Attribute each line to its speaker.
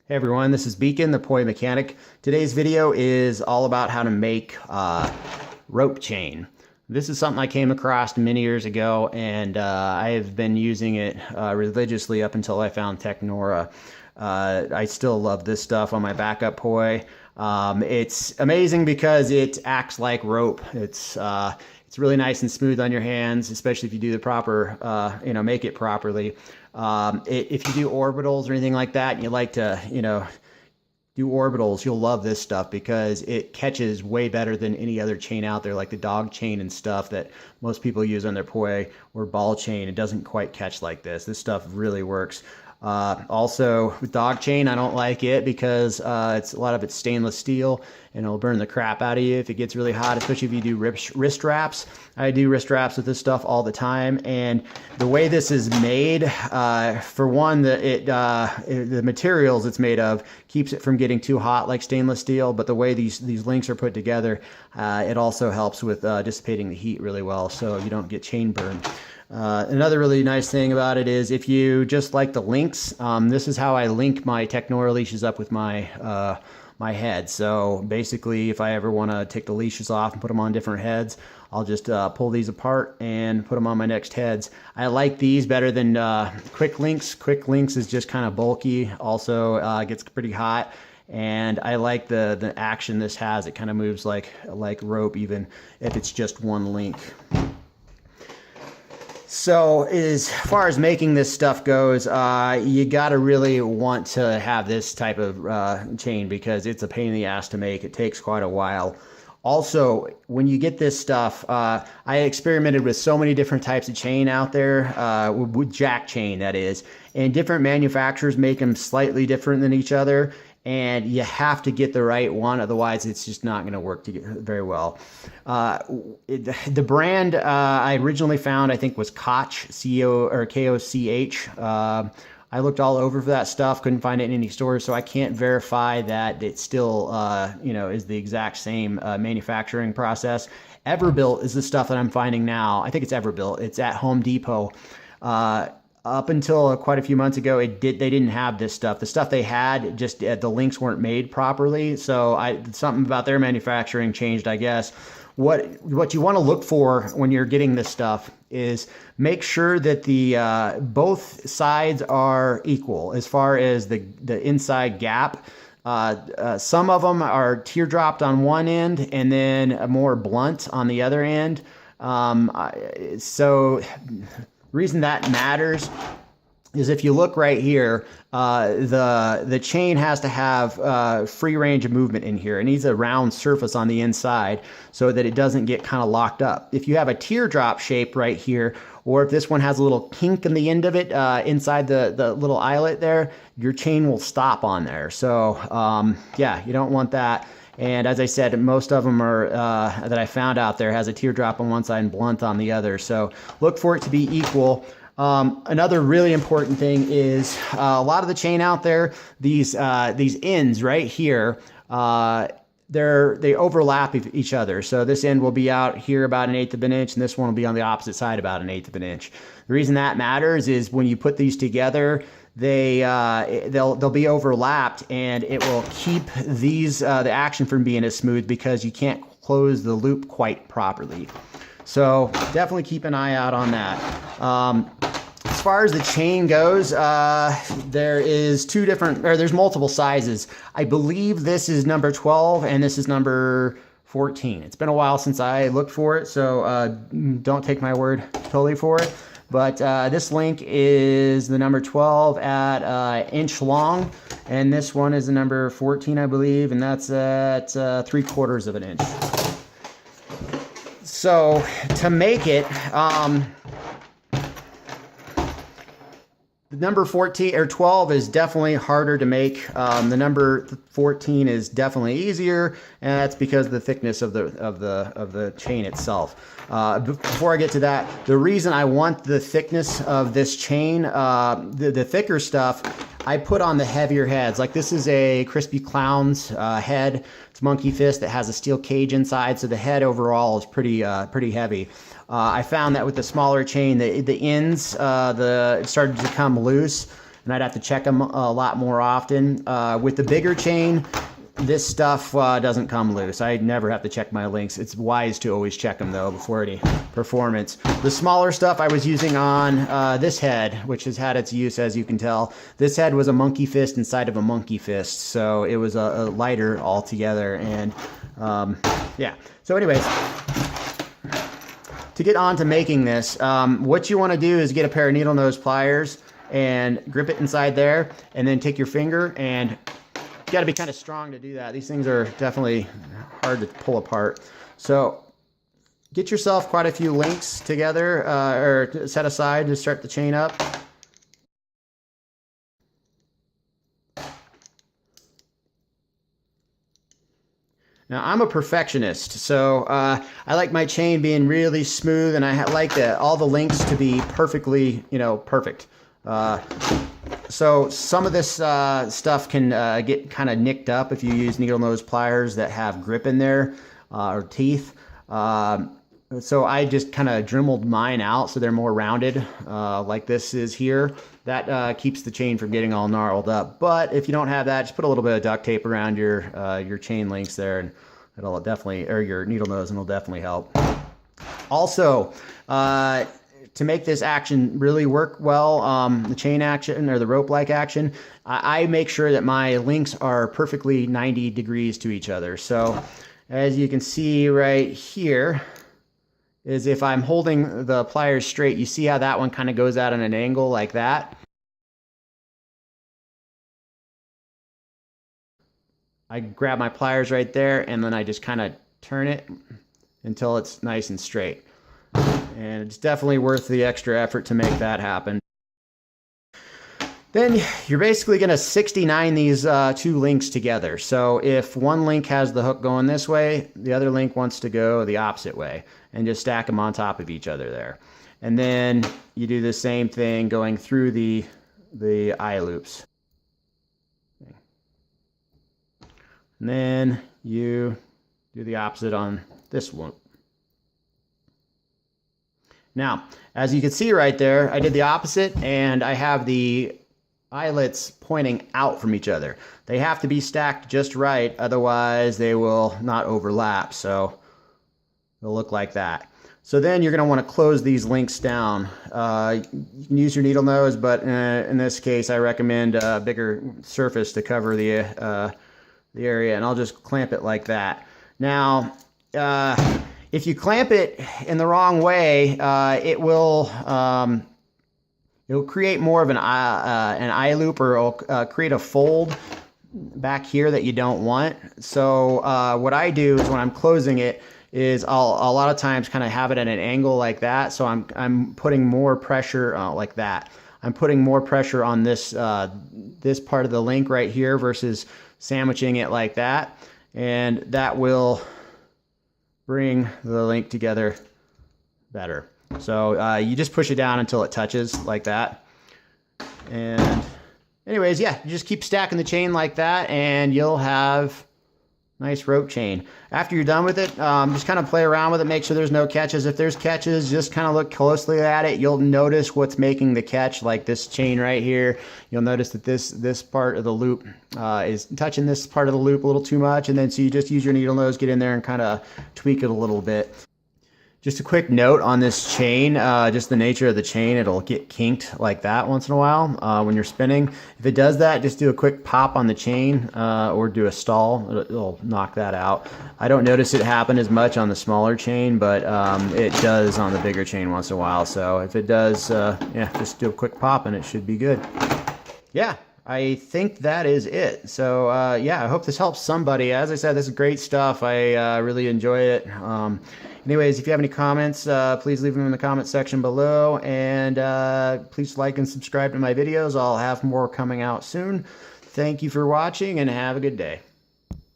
Speaker 1: Hey everyone, this is Beacon, the Poi Mechanic. Today's video is all about how to make rope chain. This is something I came across many years ago, and I have been using it religiously up until I found Technora. I still love this stuff on my backup Poi. It's amazing because it acts like rope. It's really nice and smooth on your hands, especially if you do the proper, make it properly. If you do orbitals or anything like that, and you like to, do orbitals, you'll love this stuff because it catches way better than any other chain out there, like the dog chain and stuff that most people use on their Poi or ball chain. It doesn't quite catch like this. This stuff really works. Also with dog chain, I don't like it because a lot of it's stainless steel and it'll burn the crap out of you if it gets really hot, especially if you do wrist wraps. I do wrist wraps with this stuff all the time, and the way this is made, for one, the materials it's made of keeps it from getting too hot like stainless steel, but the way these links are put together, it also helps with dissipating the heat really well so you don't get chain burn. Another really nice thing about it is if you just like the links, this is how I link my Technora leashes up with my my head. So basically, if I ever want to take the leashes off and put them on different heads, I'll just pull these apart and put them on my next heads. I like these better than Quick Links. Quick Links is just kind of bulky. Also gets pretty hot. And I like the action this has. It kind of moves like rope, even if it's just one link. So as far as making this stuff goes, you got to really want to have this type of chain because it's a pain in the ass to make. It takes quite a while. Also, when you get this stuff, I experimented with so many different types of chain out there, with jack chain that is, and different manufacturers make them slightly different than each other. And you have to get the right one, otherwise it's just not going to work very well. The brand I originally found, I think, was Koch, K-O-C-H. I looked all over for that stuff, couldn't find it in any stores, so I can't verify that it still, is the exact same manufacturing process. Everbuilt is the stuff that I'm finding now. I think it's Everbuilt. It's at Home Depot. Up until quite a few months ago, they didn't have this stuff. The stuff they had, just the links weren't made properly. So something about their manufacturing changed, I guess. What you want to look for when you're getting this stuff is make sure that the both sides are equal as far as the inside gap. Some of them are teardropped on one end and then more blunt on the other end. So reason that matters is if you look right here, the chain has to have free range of movement in here. It needs a round surface on the inside so that it doesn't get kind of locked up. If you have a teardrop shape right here, or if this one has a little kink in the end of it inside the little eyelet there, your chain will stop on there. So yeah, you don't want that. And as I said, most of them are that I found out there has a teardrop on one side and blunt on the other. So look for it to be equal. Another really important thing is a lot of the chain out there, these ends right here, they overlap each other. So this end will be out here about 1/8 of an inch, and this one will be on the opposite side about 1/8 of an inch. The reason that matters is when you put these together, they'll be overlapped, and it will keep the action from being as smooth because you can't close the loop quite properly. So definitely keep an eye out on that. As far as the chain goes, there's multiple sizes. I believe this is number 12 and this is number 14. It's been a while since I looked for it, so don't take my word totally for it. But this link is the number 12 at inch long, and this one is the number 14, I believe, and that's at 3/4 of an inch. So to make it, the number 14 or 12 is definitely harder to make. The number 14 is definitely easier, and that's because of the thickness of the chain itself. Before I get to that, the reason I want the thickness of this chain, the thicker stuff, I put on the heavier heads. Like this is a Crispy Clown's head. It's Monkey Fist that has a steel cage inside, so the head overall is pretty heavy. I found that with the smaller chain, the ends it started to come loose, and I'd have to check them a lot more often. With the bigger chain, this stuff doesn't come loose. I never have to check my links. It's wise to always check them though before any performance. The smaller stuff I was using on this head, which has had its use, as you can tell. This head was a monkey fist inside of a monkey fist, so it was a lighter altogether. And yeah, so anyways, to get on to making this, what you want to do is get a pair of needle nose pliers and grip it inside there, and then take your finger, and you got to be kind of strong to do that. These things are definitely hard to pull apart. So get yourself quite a few links together, or set aside to start the chain up. Now, I'm a perfectionist, so I like my chain being really smooth, and I like all the links to be perfectly, perfect. So some of this stuff can get kind of nicked up if you use needle nose pliers that have grip in there, or teeth. So I just kind of dremelled mine out so they're more rounded, like this is here. That keeps the chain from getting all gnarled up. But if you don't have that, just put a little bit of duct tape around your chain links there, and it'll definitely, or your needle nose, and it'll definitely help. Also, to make this action really work well, the chain action or the rope-like action, I make sure that my links are perfectly 90 degrees to each other. So as you can see right here, is if I'm holding the pliers straight, you see how that one kind of goes out at an angle like that? I grab my pliers right there, and then I just kind of turn it until it's nice and straight. And it's definitely worth the extra effort to make that happen. Then you're basically going to 69 these two links together. So if one link has the hook going this way, the other link wants to go the opposite way, and just stack them on top of each other there. And then you do the same thing going through the eye loops. And then you do the opposite on this one. Now, as you can see right there, I did the opposite, and I have the eyelets pointing out from each other. They have to be stacked just right, otherwise they will not overlap, so they'll look like that. So then you're going to want to close these links down. You can use your needle nose, but in this case I recommend a bigger surface to cover the area, and I'll just clamp it like that. Now, if you clamp it in the wrong way, it will it'll create more of an eye loop, or it'll create a fold back here that you don't want. So what I do is when I'm closing it is I'll a lot of times kind of have it at an angle like that. So I'm putting more pressure like that. I'm putting more pressure on this this part of the link right here versus sandwiching it like that, and that will bring the link together better. So you just push it down until it touches like that. And anyways, yeah, you just keep stacking the chain like that, and you'll have nice rope chain. After you're done with it, just kind of play around with it, make sure there's no catches. If there's catches, just kind of look closely at it. You'll notice what's making the catch, like this chain right here. You'll notice that this part of the loop is touching this part of the loop a little too much, and then so you just use your needle nose, get in there and kind of tweak it a little bit. Just a quick note on this chain, just the nature of the chain, it'll get kinked like that once in a while when you're spinning. If it does that, just do a quick pop on the chain or do a stall. It'll knock that out. I don't notice it happen as much on the smaller chain, but it does on the bigger chain once in a while. So if it does, yeah, just do a quick pop and it should be good. Yeah. I think that is it. So yeah, I hope this helps somebody. As I said, this is great stuff. I really enjoy it. Anyways, if you have any comments, please leave them in the comment section below. And please like and subscribe to my videos. I'll have more coming out soon. Thank you for watching, and have a good day.